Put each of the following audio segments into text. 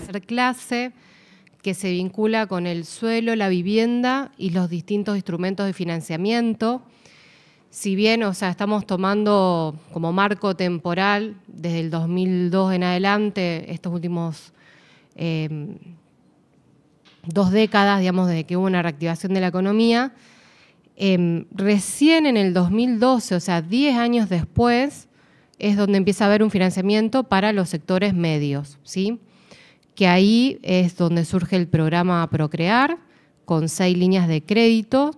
tercer clase que se vincula con el suelo, la vivienda y los distintos instrumentos de financiamiento. Si bien, estamos tomando como marco temporal desde el 2002 en adelante, estos últimos 2 décadas, digamos, desde que hubo una reactivación de la economía, recién en el 2012, 10 años después, es donde empieza a haber un financiamiento para los sectores medios, ¿sí? Que ahí es donde surge el programa Procrear, con 6 líneas de crédito.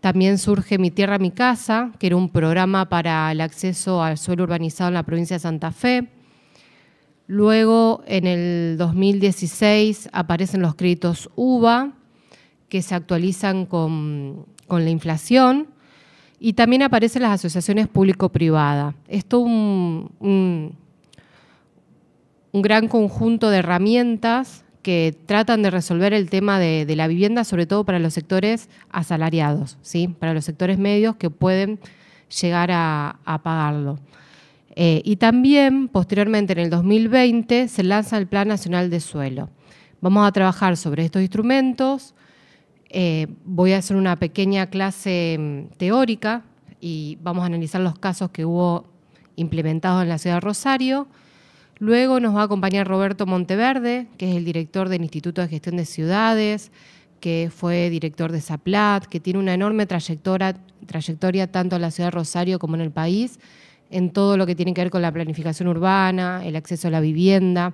También surge Mi Tierra, Mi Casa, que era un programa para el acceso al suelo urbanizado en la provincia de Santa Fe. Luego, en el 2016, aparecen los créditos UVA, que se actualizan con la inflación. Y también aparecen las asociaciones público-privadas. Esto es un gran conjunto de herramientas que tratan de resolver el tema de la vivienda, sobre todo para los sectores asalariados, ¿sí? Para los sectores medios que pueden llegar a pagarlo. Y también, posteriormente, en el 2020, se lanza el Plan Nacional de Suelo. Vamos a trabajar sobre estos instrumentos. Voy a hacer una pequeña clase teórica y vamos a analizar los casos que hubo implementados en la ciudad de Rosario. Luego nos va a acompañar Roberto Monteverde, que es el director del Instituto de Gestión de Ciudades, que fue director de SAPLAT, que tiene una enorme trayectoria tanto en la ciudad de Rosario como en el país, en todo lo que tiene que ver con la planificación urbana, el acceso a la vivienda,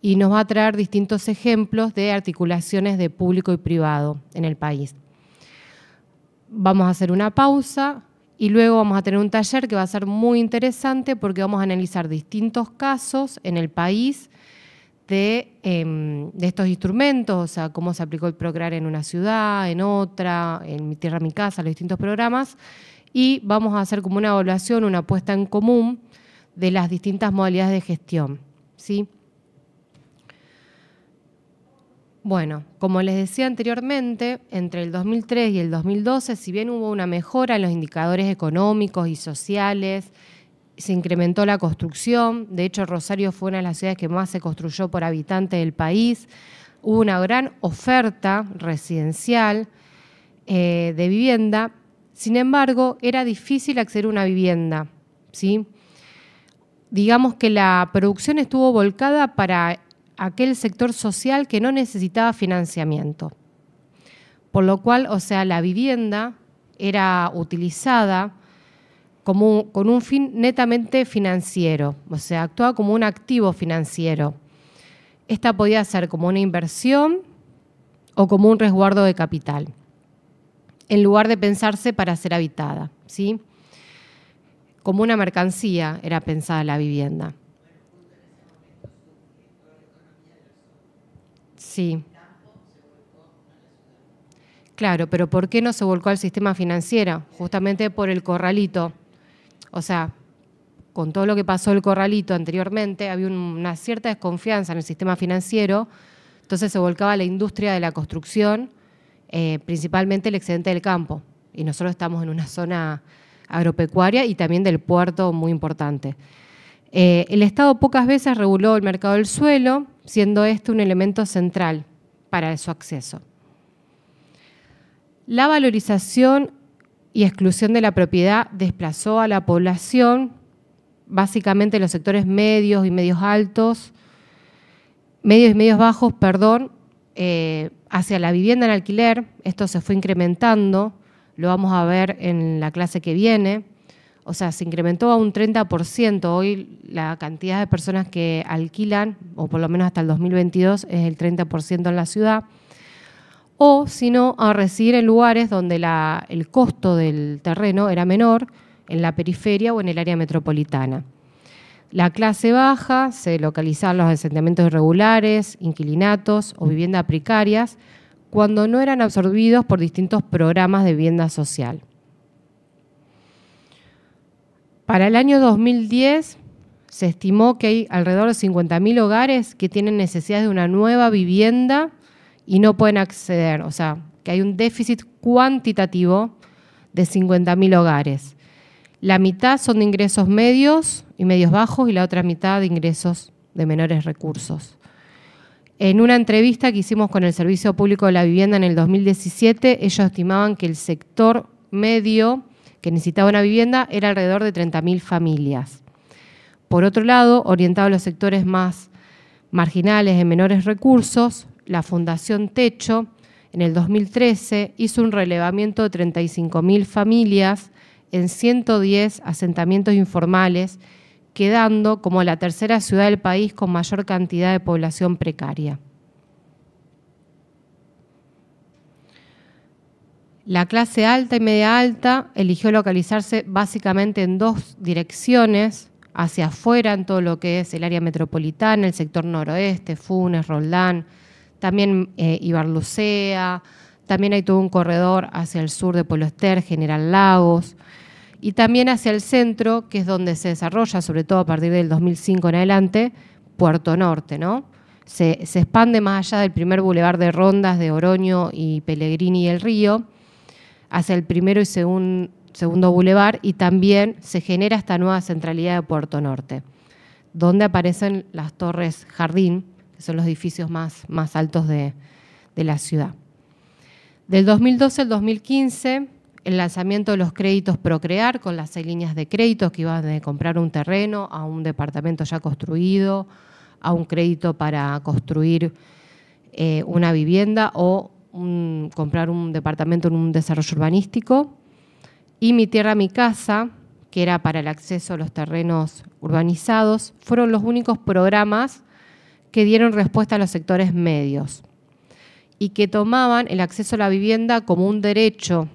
y nos va a traer distintos ejemplos de articulaciones de público y privado en el país. Vamos a hacer una pausa y luego vamos a tener un taller que va a ser muy interesante porque vamos a analizar distintos casos en el país de estos instrumentos, cómo se aplicó el Procrear en una ciudad, en otra, en Mi Tierra, Mi Casa, los distintos programas, y vamos a hacer como una evaluación, una puesta en común de las distintas modalidades de gestión, ¿sí? Bueno, como les decía anteriormente, entre el 2003 y el 2012, si bien hubo una mejora en los indicadores económicos y sociales, se incrementó la construcción. De hecho, Rosario fue una de las ciudades que más se construyó por habitante del país. Hubo una gran oferta residencial de vivienda. Sin embargo, era difícil acceder a una vivienda, ¿sí? Digamos que la producción estuvo volcada para aquel sector social que no necesitaba financiamiento. Por lo cual, la vivienda era utilizada con un fin netamente financiero, actuaba como un activo financiero. Esta podía ser como una inversión o como un resguardo de capital, en lugar de pensarse para ser habitada, ¿sí? Como una mercancía era pensada la vivienda. Sí. Claro, pero ¿por qué no se volcó al sistema financiero? Justamente por el corralito. Con todo lo que pasó el corralito anteriormente, había una cierta desconfianza en el sistema financiero, entonces se volcaba a la industria de la construcción, principalmente el excedente del campo. Y nosotros estamos en una zona agropecuaria y también del puerto muy importante. El Estado pocas veces reguló el mercado del suelo, siendo este un elemento central para su acceso. La valorización y exclusión de la propiedad desplazó a la población, básicamente los sectores medios y medios altos, medios y medios bajos, hacia la vivienda en alquiler. Esto se fue incrementando, lo vamos a ver en la clase que viene. Se incrementó a un 30%. Hoy la cantidad de personas que alquilan, o por lo menos hasta el 2022, es el 30% en la ciudad. O, si no, a residir en lugares donde el costo del terreno era menor, en la periferia o en el área metropolitana. La clase baja se localizaban los asentamientos irregulares, inquilinatos o viviendas precarias, cuando no eran absorbidos por distintos programas de vivienda social. Para el año 2010 se estimó que hay alrededor de 50.000 hogares que tienen necesidad de una nueva vivienda y no pueden acceder, que hay un déficit cuantitativo de 50.000 hogares. La mitad son de ingresos medios y medios bajos y la otra mitad de ingresos de menores recursos. En una entrevista que hicimos con el Servicio Público de la Vivienda en el 2017, ellos estimaban que el sector medio que necesitaba una vivienda era alrededor de 30.000 familias. Por otro lado, orientado a los sectores más marginales de menores recursos, la Fundación Techo en el 2013 hizo un relevamiento de 35.000 familias en 110 asentamientos informales, quedando como la tercera ciudad del país con mayor cantidad de población precaria. La clase alta y media alta eligió localizarse básicamente en dos direcciones, hacia afuera en todo lo que es el área metropolitana, el sector noroeste, Funes, Roldán, también Ibarlucea, también hay todo un corredor hacia el sur de Pueblo Ester, General Lagos, y también hacia el centro, que es donde se desarrolla, sobre todo a partir del 2005 en adelante, Puerto Norte, ¿no? Se expande más allá del primer bulevar de Rondas, de Oroño y Pellegrini y El Río, hacia el primero y segundo bulevar, y también se genera esta nueva centralidad de Puerto Norte, donde aparecen las torres Jardín, que son los edificios más altos de la ciudad. Del 2012 al 2015, el lanzamiento de los créditos Procrear, con las 6 líneas de créditos que iban de comprar un terreno a un departamento ya construido, a un crédito para construir una vivienda o comprar un departamento en un desarrollo urbanístico. Y Mi Tierra, Mi Casa, que era para el acceso a los terrenos urbanizados, fueron los únicos programas que dieron respuesta a los sectores medios y que tomaban el acceso a la vivienda como un derecho,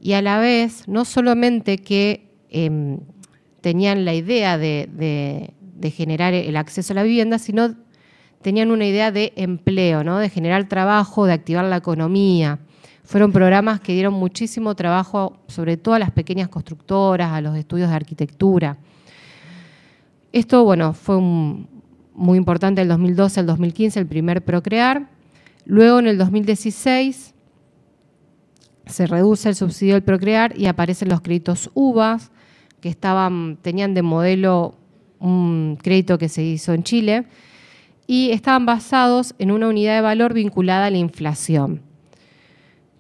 y a la vez no solamente que tenían la idea de generar el acceso a la vivienda, sino tenían una idea de empleo, ¿no? De generar trabajo, de activar la economía. Fueron programas que dieron muchísimo trabajo, sobre todo a las pequeñas constructoras, a los estudios de arquitectura. Esto, bueno, fue muy importante del 2012 al 2015, el primer Procrear. Luego, en el 2016, se reduce el subsidio del Procrear y aparecen los créditos UVAs, que tenían de modelo un crédito que se hizo en Chile, y estaban basados en una unidad de valor vinculada a la inflación,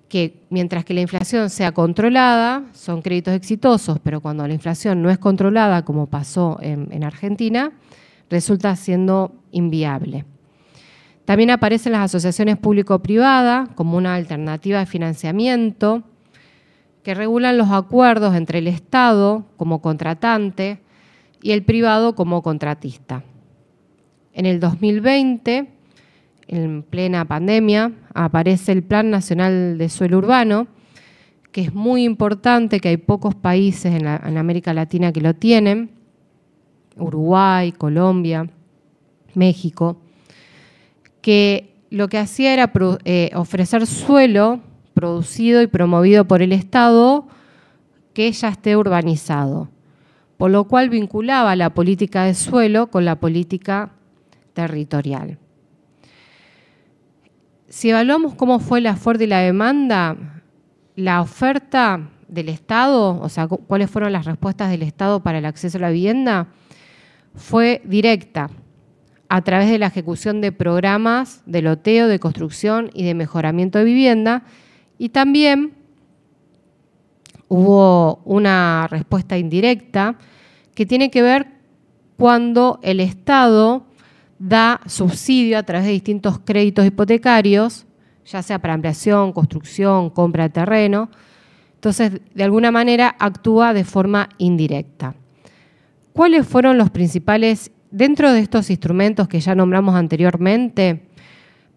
que mientras que la inflación sea controlada, son créditos exitosos, pero cuando la inflación no es controlada, como pasó en Argentina, resulta siendo inviable. También aparecen las asociaciones público-privadas como una alternativa de financiamiento que regulan los acuerdos entre el Estado como contratante y el privado como contratista. En el 2020, en plena pandemia, aparece el Plan Nacional de Suelo Urbano, que es muy importante, que hay pocos países en América Latina que lo tienen, Uruguay, Colombia, México, que lo que hacía era ofrecer suelo producido y promovido por el Estado que ya esté urbanizado, por lo cual vinculaba la política de suelo con la política territorial. Si evaluamos cómo fue la oferta y la demanda, la oferta del Estado, o sea, cuáles fueron las respuestas del Estado para el acceso a la vivienda, fue directa, a través de la ejecución de programas de loteo, de construcción y de mejoramiento de vivienda, y también hubo una respuesta indirecta que tiene que ver cuando el Estado da subsidio a través de distintos créditos hipotecarios, ya sea para ampliación, construcción, compra de terreno. Entonces, de alguna manera, actúa de forma indirecta. ¿Cuáles fueron los principales, dentro de estos instrumentos que ya nombramos anteriormente?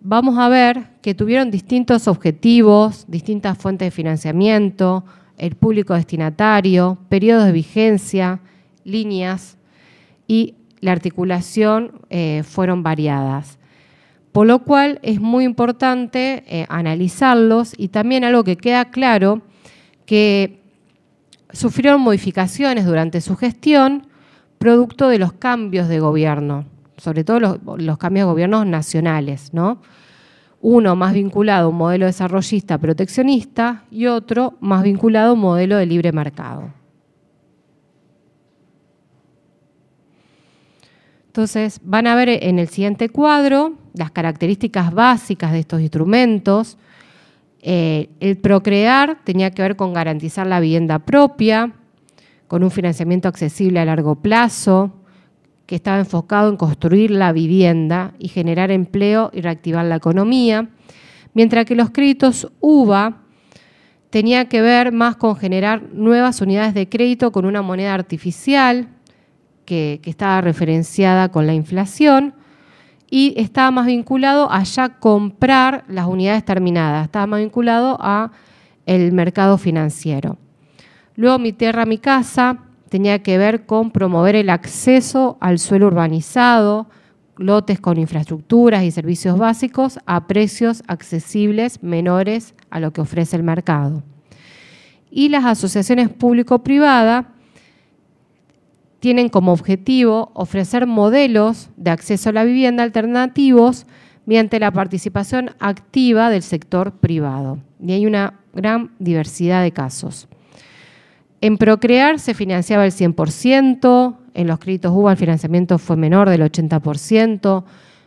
Vamos a ver que tuvieron distintos objetivos, distintas fuentes de financiamiento, el público destinatario, periodos de vigencia, líneas, y la articulación fueron variadas. Por lo cual es muy importante analizarlos, y también algo que queda claro, que sufrieron modificaciones durante su gestión producto de los cambios de gobierno, sobre todo los cambios de gobiernos nacionales, ¿no? Uno más vinculado a un modelo desarrollista proteccionista y otro más vinculado a un modelo de libre mercado. Entonces, van a ver en el siguiente cuadro las características básicas de estos instrumentos. El Procrear tenía que ver con garantizar la vivienda propia, con un financiamiento accesible a largo plazo, que estaba enfocado en construir la vivienda y generar empleo y reactivar la economía, mientras que los créditos UVA tenía que ver más con generar nuevas unidades de crédito con una moneda artificial que estaba referenciada con la inflación y estaba más vinculado a ya comprar las unidades terminadas, estaba más vinculado a el mercado financiero. Luego Mi Tierra, Mi Casa tenía que ver con promover el acceso al suelo urbanizado, lotes con infraestructuras y servicios básicos a precios accesibles menores a lo que ofrece el mercado. Y las asociaciones público-privadas tienen como objetivo ofrecer modelos de acceso a la vivienda alternativos mediante la participación activa del sector privado. Y hay una gran diversidad de casos. En Procrear se financiaba el 100%, en los créditos UVA el financiamiento fue menor del 80%,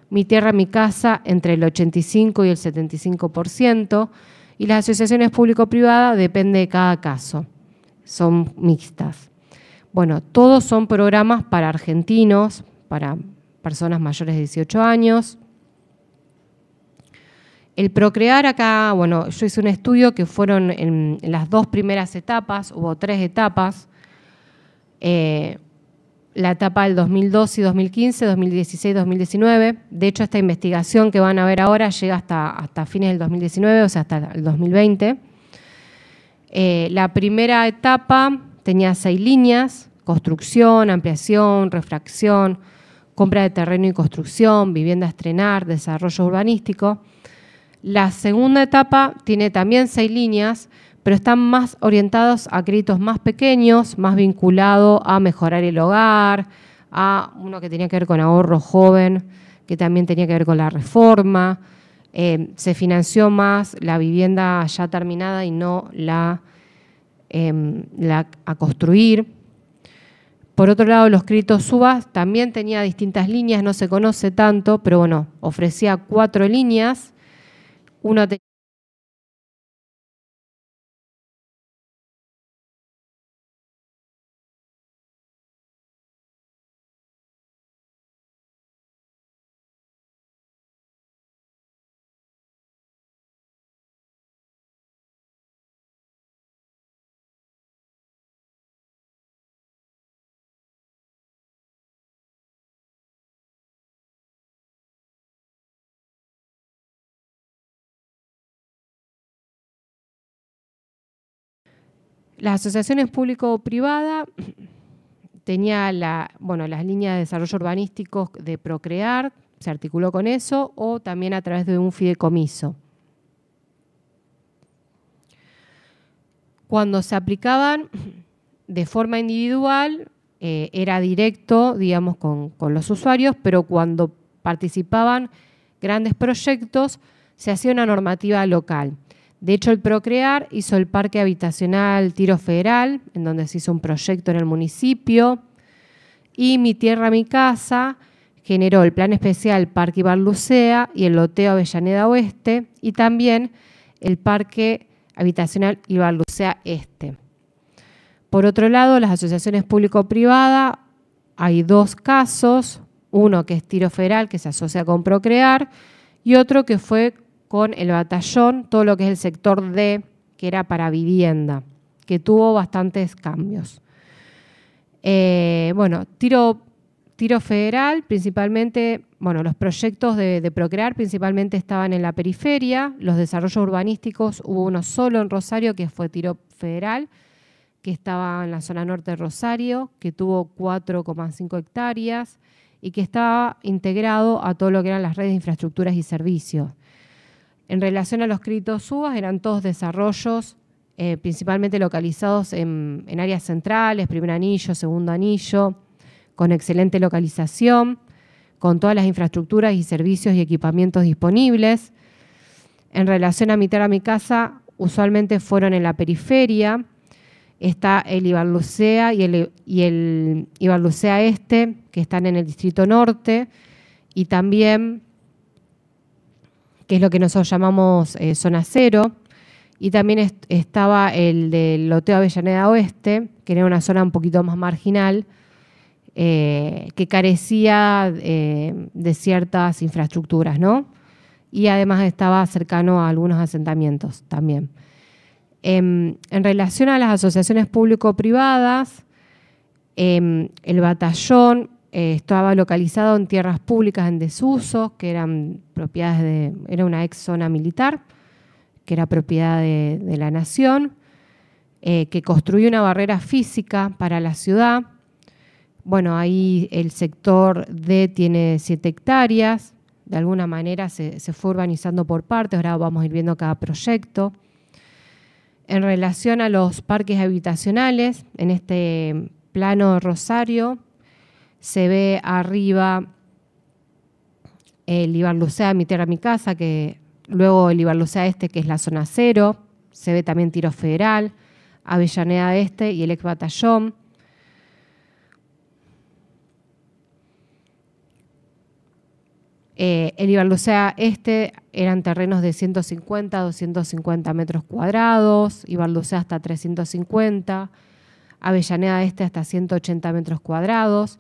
Mi Tierra, Mi Casa entre el 85% y el 75%, y las asociaciones público-privadas depende de cada caso, son mixtas. Bueno, todos son programas para argentinos, para personas mayores de 18 años. El Procrear acá, bueno, yo hice un estudio que fueron en las 2 primeras etapas, hubo 3 etapas. La etapa del 2012 y 2015, 2016 y 2019. De hecho, esta investigación que van a ver ahora llega hasta fines del 2019, o sea, hasta el 2020. La primera etapa tenía 6 líneas: construcción, ampliación, refracción, compra de terreno y construcción, vivienda a estrenar, desarrollo urbanístico. La segunda etapa tiene también 6 líneas, pero están más orientados a créditos más pequeños, más vinculados a mejorar el hogar, a uno que tenía que ver con ahorro joven, que también tenía que ver con la reforma. Se financió más la vivienda ya terminada y no la a construir. Por otro lado, los créditos UVA también tenía distintas líneas, no se conoce tanto, pero bueno, ofrecía 4 líneas. Uno tenía las asociaciones público-privadas, tenía las líneas de desarrollo urbanístico de Procrear, se articuló con eso, o también a través de un fideicomiso. Cuando se aplicaban de forma individual, era directo, digamos, con los usuarios, pero cuando participaban grandes proyectos, se hacía una normativa local. De hecho, el Procrear hizo el Parque Habitacional Tiro Federal, en donde se hizo un proyecto en el municipio, y Mi Tierra, Mi Casa generó el Plan Especial Parque Ibarlucea y el Loteo Avellaneda Oeste, y también el Parque Habitacional Ibarlucea Este. Por otro lado, las asociaciones público-privadas, hay 2 casos, uno que es Tiro Federal, que se asocia con Procrear, y otro que fue con el Batallón, todo lo que es el sector D, que era para vivienda, que tuvo bastantes cambios. Tiro Federal, principalmente, los proyectos de Procrear principalmente estaban en la periferia, los desarrollos urbanísticos, hubo uno solo en Rosario, que fue Tiro Federal, que estaba en la zona norte de Rosario, que tuvo 4,5 hectáreas y que estaba integrado a todo lo que eran las redes de infraestructuras y servicios. En relación a los créditos UVA, eran todos desarrollos principalmente localizados en áreas centrales, primer anillo, segundo anillo, con excelente localización, con todas las infraestructuras y servicios y equipamientos disponibles. En relación a Mi Tierra, Mi Casa, usualmente fueron en la periferia, Está el Ibarlucea y el Ibarlucea Este, que están en el Distrito Norte, y también, que es lo que nosotros llamamos Zona Cero, y también estaba el del Loteo Avellaneda Oeste, que era una zona un poquito más marginal, que carecía de ciertas infraestructuras, ¿no? Y además estaba cercano a algunos asentamientos también. En relación a las asociaciones público-privadas, el batallón estaba localizado en tierras públicas en desuso, que eran propiedades era una ex zona militar, que era propiedad de la nación, que construyó una barrera física para la ciudad. Bueno, ahí el sector D tiene 7 hectáreas, de alguna manera se fue urbanizando por partes, ahora vamos a ir viendo cada proyecto. En relación a los parques habitacionales, en este plano de Rosario, se ve arriba el Ibarlucea, Mi Tierra, Mi Casa, que luego el Ibarlucea Este, que es la zona cero, se ve también Tiro Federal, Avellaneda Este y el ex batallón. El Ibarlucea Este eran terrenos de 150 a 250 metros cuadrados, Ibarlucea hasta 350, Avellaneda Este hasta 180 metros cuadrados.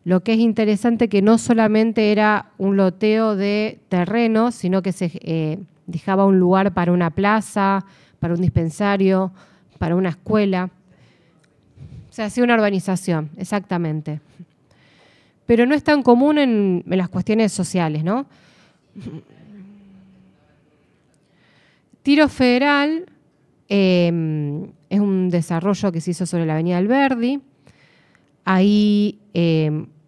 Lo que es interesante que no solamente era un loteo de terrenos, sino que se dejaba un lugar para una plaza, para un dispensario, para una escuela. O sea, hacía una urbanización, exactamente. Pero no es tan común en las cuestiones sociales, ¿no? Tiro Federal es un desarrollo que se hizo sobre la avenida Alberdi. Ahí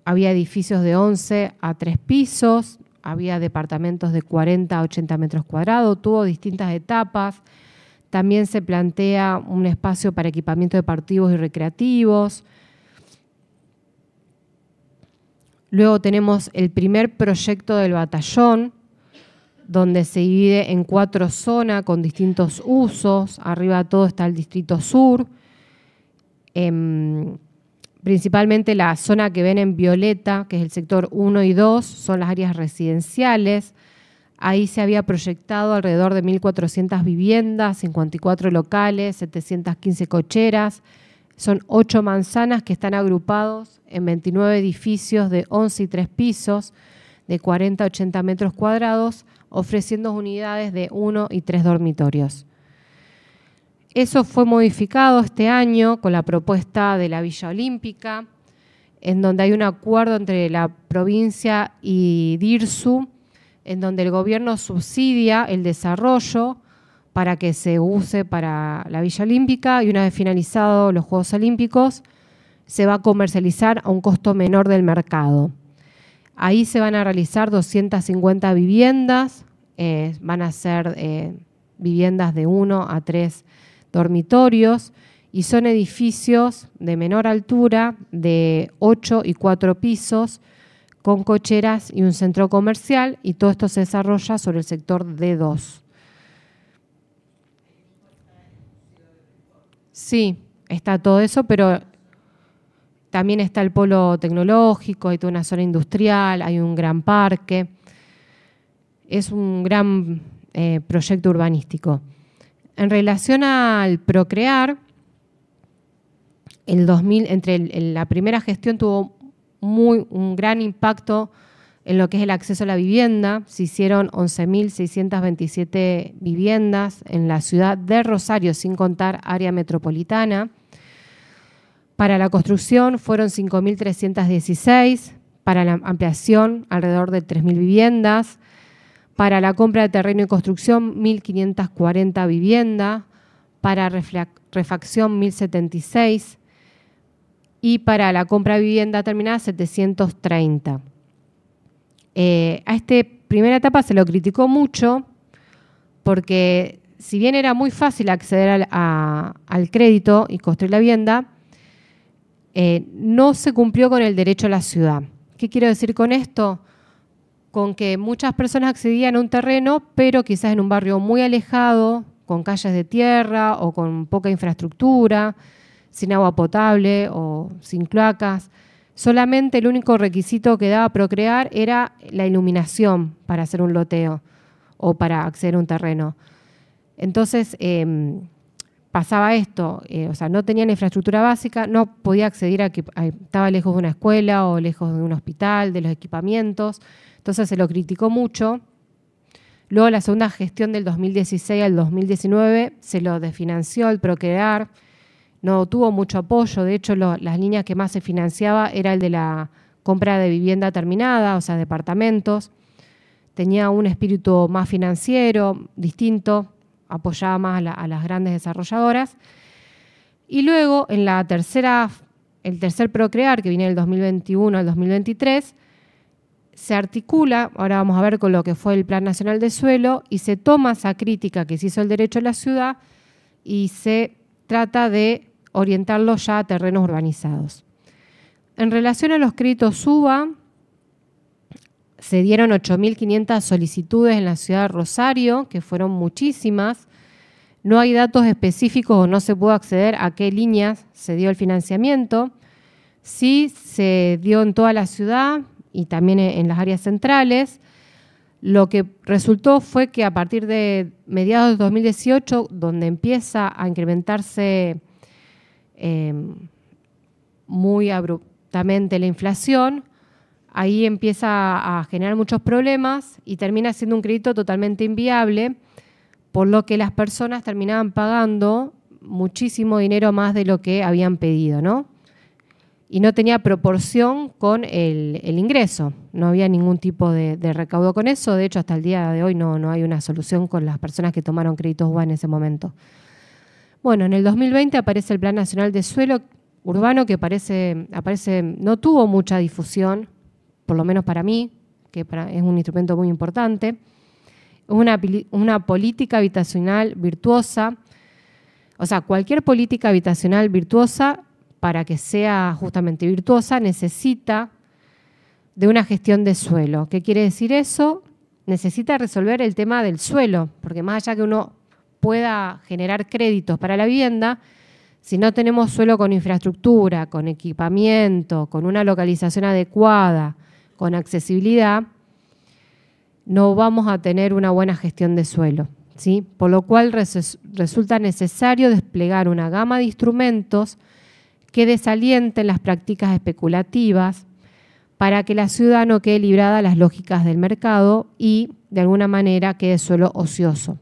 había edificios de 11 a 3 pisos, había departamentos de 40 a 80 metros cuadrados, tuvo distintas etapas. También se plantea un espacio para equipamiento deportivos y recreativos. Luego tenemos el primer proyecto del batallón, donde se divide en 4 zonas con distintos usos. Arriba todo está el Distrito Sur. Principalmente la zona que ven en violeta, que es el sector 1 y 2, son las áreas residenciales. Ahí se había proyectado alrededor de 1.400 viviendas, 54 locales, 715 cocheras. Son 8 manzanas que están agrupados en 29 edificios de 11 y 3 pisos, de 40 a 80 metros cuadrados, ofreciendo unidades de 1 y 3 dormitorios. Eso fue modificado este año con la propuesta de la Villa Olímpica, en donde hay un acuerdo entre la provincia y DIRSU, en donde el gobierno subsidia el desarrollo para que se use para la Villa Olímpica, y una vez finalizados los Juegos Olímpicos se va a comercializar a un costo menor del mercado. Ahí se van a realizar 250 viviendas, van a ser viviendas de 1 a 3 dormitorios, y son edificios de menor altura, de 8 y 4 pisos, con cocheras y un centro comercial, y todo esto se desarrolla sobre el sector D2. Sí, está todo eso, pero también está el polo tecnológico, hay toda una zona industrial, hay un gran parque. Es un gran proyecto urbanístico. En relación al Procrear, la primera gestión tuvo un gran impacto en lo que es el acceso a la vivienda. Se hicieron 11.627 viviendas en la ciudad de Rosario, sin contar área metropolitana. Para la construcción fueron 5.316, para la ampliación alrededor de 3.000 viviendas, para la compra de terreno y construcción 1.540 viviendas, para refacción 1.076 y para la compra de vivienda terminada 730. A esta primera etapa se lo criticó mucho porque si bien era muy fácil acceder al crédito y construir la vivienda, no se cumplió con el derecho a la ciudad. ¿Qué quiero decir con esto? Con que muchas personas accedían a un terreno, pero quizás en un barrio muy alejado, con calles de tierra o con poca infraestructura. sin agua potable o sin cloacas. Solamente el único requisito que daba Procrear era la iluminación para hacer un loteo o para acceder a un terreno. Entonces, pasaba esto, o sea, no tenían infraestructura básica, no podía acceder estaba lejos de una escuela o lejos de un hospital, de los equipamientos, entonces se lo criticó mucho. Luego la segunda gestión del 2016 al 2019 se lo desfinanció el Procrear, no tuvo mucho apoyo, de hecho las líneas que más se financiaba era el de la compra de vivienda terminada, o sea, departamentos, tenía un espíritu más financiero, distinto, apoyaba más a las grandes desarrolladoras. Y luego, en el tercer Procrear, que viene del 2021 al 2023, se articula, ahora vamos a ver con lo que fue el Plan Nacional de Suelo, y se toma esa crítica que se hizo el derecho a la ciudad y se trata de orientarlo ya a terrenos urbanizados. En relación a los créditos UBA, se dieron 8.500 solicitudes en la ciudad de Rosario, que fueron muchísimas. No hay datos específicos o no se pudo acceder a qué líneas se dio el financiamiento. Sí se dio en toda la ciudad y también en las áreas centrales. Lo que resultó fue que a partir de mediados de 2018, donde empieza a incrementarse muy abruptamente la inflación, ahí empieza a generar muchos problemas y termina siendo un crédito totalmente inviable, por lo que las personas terminaban pagando muchísimo dinero más de lo que habían pedido, ¿no? Y no tenía proporción con el ingreso, no había ningún tipo de recaudo con eso, de hecho hasta el día de hoy no hay una solución con las personas que tomaron créditos UBA en ese momento. Bueno, en el 2020 aparece el Plan Nacional de Suelo Urbano que no tuvo mucha difusión, por lo menos para mí, que es un instrumento muy importante. Es una política habitacional virtuosa, o sea, cualquier política habitacional virtuosa, para que sea justamente virtuosa, necesita de una gestión de suelo. ¿Qué quiere decir eso? Necesita resolver el tema del suelo, porque más allá que uno pueda generar créditos para la vivienda, si no tenemos suelo con infraestructura, con equipamiento, con una localización adecuada, con accesibilidad, no vamos a tener una buena gestión de suelo, ¿sí? Por lo cual resulta necesario desplegar una gama de instrumentos que desalienten las prácticas especulativas para que la ciudad no quede librada a las lógicas del mercado y, de alguna manera, quede suelo ocioso.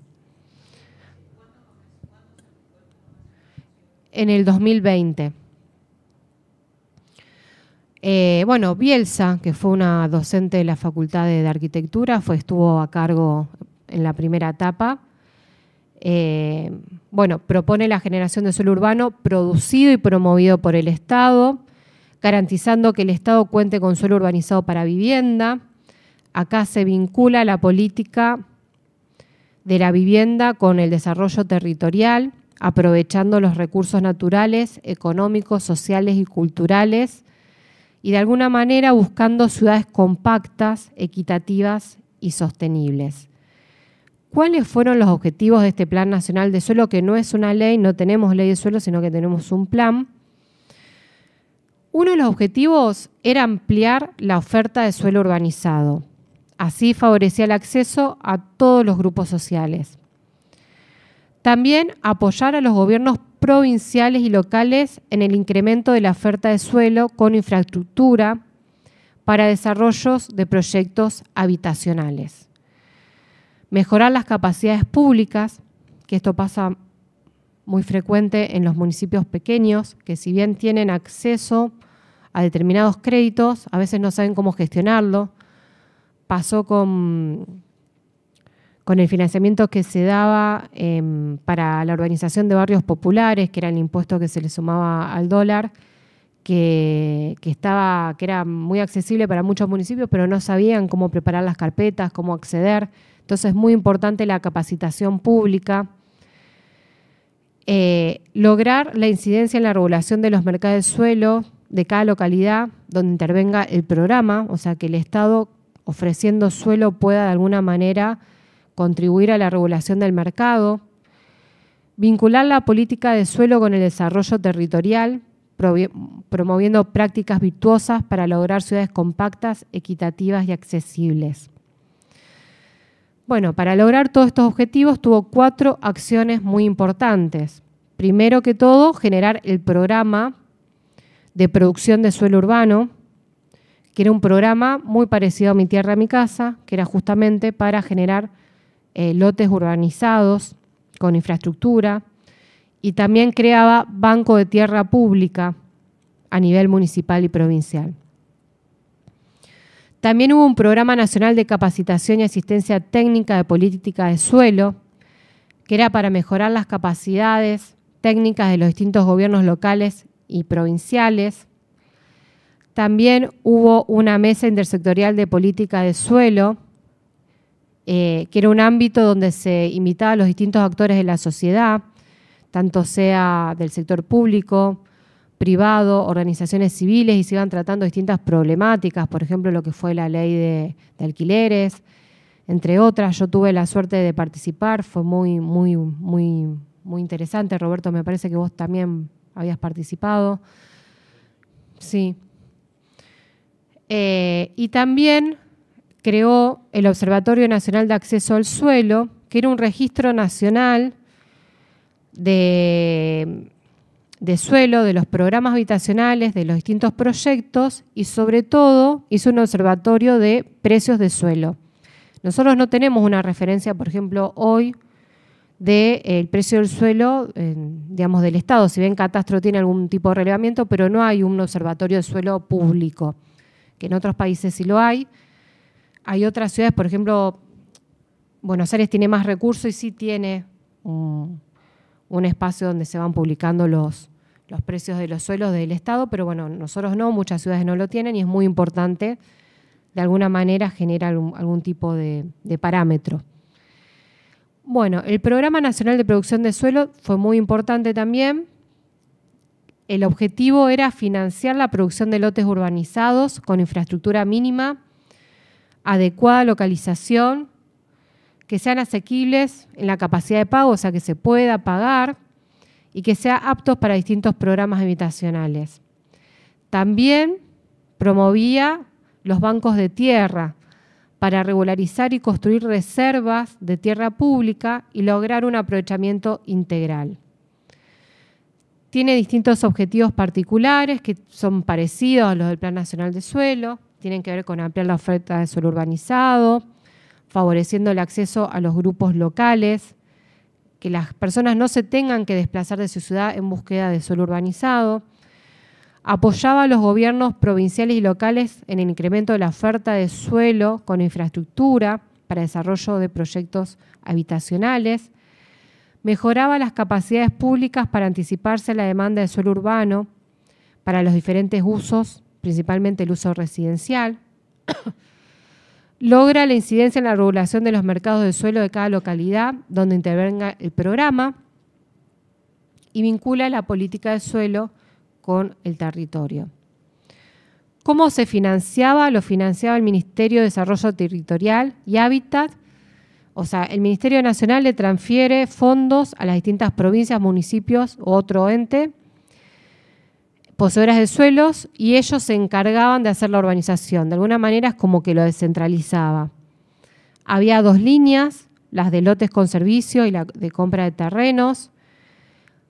En el 2020. Bueno, Bielsa, que fue una docente de la Facultad de Arquitectura, estuvo a cargo en la primera etapa. Propone la generación de suelo urbano producido y promovido por el Estado, garantizando que el Estado cuente con suelo urbanizado para vivienda. Acá se vincula la política de la vivienda con el desarrollo territorial, aprovechando los recursos naturales, económicos, sociales y culturales, y de alguna manera buscando ciudades compactas, equitativas y sostenibles. ¿Cuáles fueron los objetivos de este Plan Nacional de Suelo? Que no es una ley, no tenemos ley de suelo, sino que tenemos un plan. Uno de los objetivos era ampliar la oferta de suelo urbanizado. Así favorecía el acceso a todos los grupos sociales. También apoyar a los gobiernos provinciales y locales en el incremento de la oferta de suelo con infraestructura para desarrollos de proyectos habitacionales. Mejorar las capacidades públicas, que esto pasa muy frecuente en los municipios pequeños, que si bien tienen acceso a determinados créditos, a veces no saben cómo gestionarlo. Pasó con el financiamiento que se daba para la urbanización de barrios populares, que era el impuesto que se le sumaba al dólar, que era muy accesible para muchos municipios, pero no sabían cómo preparar las carpetas, cómo acceder. Entonces es muy importante la capacitación pública. Lograr la incidencia en la regulación de los mercados de suelo de cada localidad donde intervenga el programa, o sea que el Estado ofreciendo suelo pueda de alguna manera contribuir a la regulación del mercado. Vincular la política de suelo con el desarrollo territorial, promoviendo prácticas virtuosas para lograr ciudades compactas, equitativas y accesibles. Bueno, para lograr todos estos objetivos tuvo 4 acciones muy importantes. Primero que todo, generar el programa de producción de suelo urbano, que era un programa muy parecido a Mi Tierra, Mi Casa, que era justamente para generar lotes urbanizados con infraestructura, y también creaba banco de tierra pública a nivel municipal y provincial. También hubo un programa nacional de capacitación y asistencia técnica de política de suelo, que era para mejorar las capacidades técnicas de los distintos gobiernos locales y provinciales. También hubo una mesa intersectorial de política de suelo, que era un ámbito donde se invitaba a los distintos actores de la sociedad, tanto sea del sector público, privado, organizaciones civiles, y se iban tratando distintas problemáticas, por ejemplo, lo que fue la ley de alquileres, entre otras. Yo tuve la suerte de participar, fue muy interesante. Roberto, me parece que vos también habías participado. Sí. Y también creó el Observatorio Nacional de Acceso al Suelo, que era un registro nacional de suelo, de los programas habitacionales, de los distintos proyectos, y sobre todo hizo un observatorio de precios de suelo. Nosotros no tenemos una referencia, por ejemplo, hoy del precio del suelo, digamos, del Estado. Si bien Catastro tiene algún tipo de relevamiento, pero no hay un observatorio de suelo público, que en otros países sí lo hay. Hay otras ciudades, por ejemplo, Buenos Aires tiene más recursos y sí tiene un espacio donde se van publicando los precios de los suelos del Estado, pero bueno, nosotros no, muchas ciudades no lo tienen, y es muy importante, de alguna manera, generar algún tipo de parámetro. Bueno, el Programa Nacional de Producción de Suelo fue muy importante también. El objetivo era financiar la producción de lotes urbanizados con infraestructura mínima, adecuada localización, que sean asequibles en la capacidad de pago, o sea, que se pueda pagar, y que sean aptos para distintos programas habitacionales. También promovía los bancos de tierra para regularizar y construir reservas de tierra pública y lograr un aprovechamiento integral. Tiene distintos objetivos particulares que son parecidos a los del Plan Nacional de Suelo, tienen que ver con ampliar la oferta de suelo urbanizado, favoreciendo el acceso a los grupos locales, que las personas no se tengan que desplazar de su ciudad en búsqueda de suelo urbanizado. Apoyaba a los gobiernos provinciales y locales en el incremento de la oferta de suelo con infraestructura para desarrollo de proyectos habitacionales. Mejoraba las capacidades públicas para anticiparse a la demanda de suelo urbano para los diferentes usos, principalmente el uso residencial. Logra la incidencia en la regulación de los mercados de suelo de cada localidad donde intervenga el programa, y vincula la política de suelo con el territorio. ¿Cómo se financiaba? Lo financiaba el Ministerio de Desarrollo Territorial y Hábitat. O sea, el Ministerio Nacional le transfiere fondos a las distintas provincias, municipios u otro ente, poseedoras de suelos, y ellos se encargaban de hacer la urbanización. De alguna manera es como que lo descentralizaba. Había 2 líneas, las de lotes con servicio y la de compra de terrenos.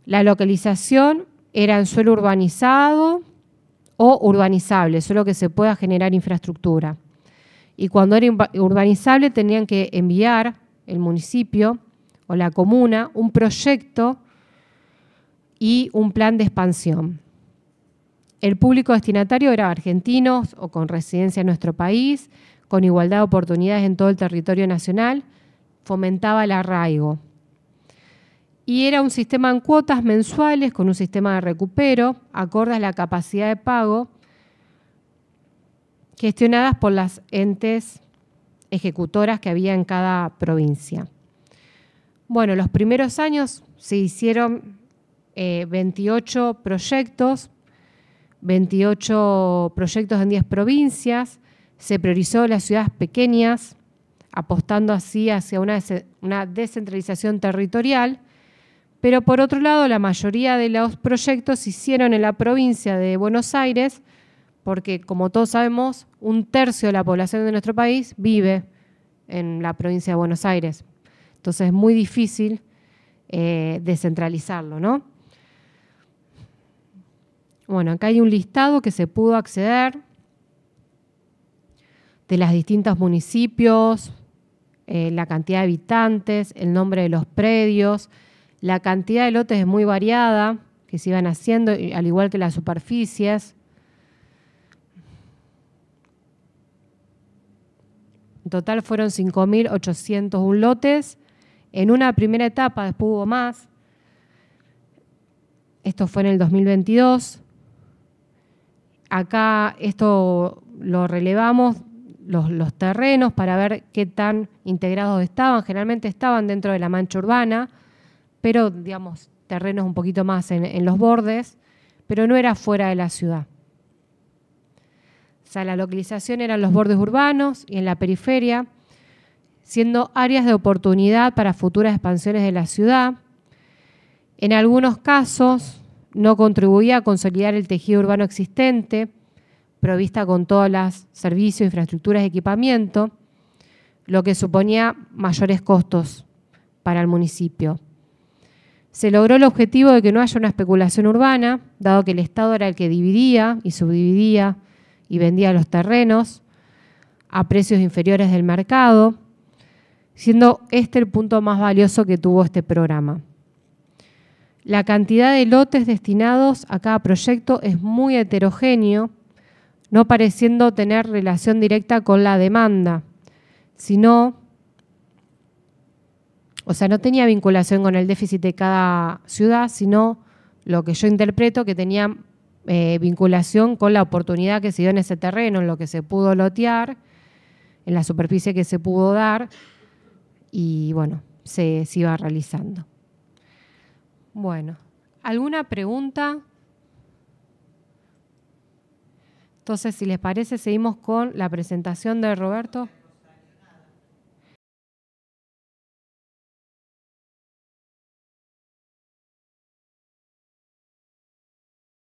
La localización era en suelo urbanizado o urbanizable, solo que se pueda generar infraestructura. Y cuando era urbanizable tenían que enviar el municipio o la comuna un proyecto y un plan de expansión. El público destinatario era argentinos o con residencia en nuestro país, con igualdad de oportunidades en todo el territorio nacional, fomentaba el arraigo. Y era un sistema en cuotas mensuales con un sistema de recupero, acorde a la capacidad de pago, gestionadas por las entes ejecutoras que había en cada provincia. Bueno, los primeros años se hicieron 28 proyectos, 28 proyectos en 10 provincias, se priorizó las ciudades pequeñas, apostando así hacia una descentralización territorial, Pero por otro lado, la mayoría de los proyectos se hicieron en la provincia de Buenos Aires, porque como todos sabemos, 1/3 de la población de nuestro país vive en la provincia de Buenos Aires. Entonces es muy difícil descentralizarlo, ¿no? Bueno, acá hay un listado que se pudo acceder de los distintos municipios, la cantidad de habitantes, el nombre de los predios. La cantidad de lotes es muy variada que se iban haciendo, al igual que las superficies. En total fueron 5.801 lotes. En una primera etapa, después hubo más. Esto fue en el 2022. Acá esto lo relevamos, los terrenos, para ver qué tan integrados estaban. Generalmente estaban dentro de la mancha urbana, pero, digamos, terrenos un poquito más en los bordes, pero no era fuera de la ciudad. O sea, la localización eran los bordes urbanos y en la periferia, siendo áreas de oportunidad para futuras expansiones de la ciudad. En algunos casos no contribuía a consolidar el tejido urbano existente, provista con todos los servicios, infraestructuras y equipamiento, lo que suponía mayores costos para el municipio. Se logró el objetivo de que no haya una especulación urbana, dado que el Estado era el que dividía y subdividía y vendía los terrenos a precios inferiores del mercado, siendo este el punto más valioso que tuvo este programa. La cantidad de lotes destinados a cada proyecto es muy heterogéneo, no pareciendo tener relación directa con la demanda, sino, o sea, no tenía vinculación con el déficit de cada ciudad, sino lo que yo interpreto que tenía vinculación con la oportunidad que se dio en ese terreno, en lo que se pudo lotear, en la superficie que se pudo dar, y bueno, se iba realizando. Bueno, ¿alguna pregunta? Entonces, si les parece, seguimos con la presentación de Roberto.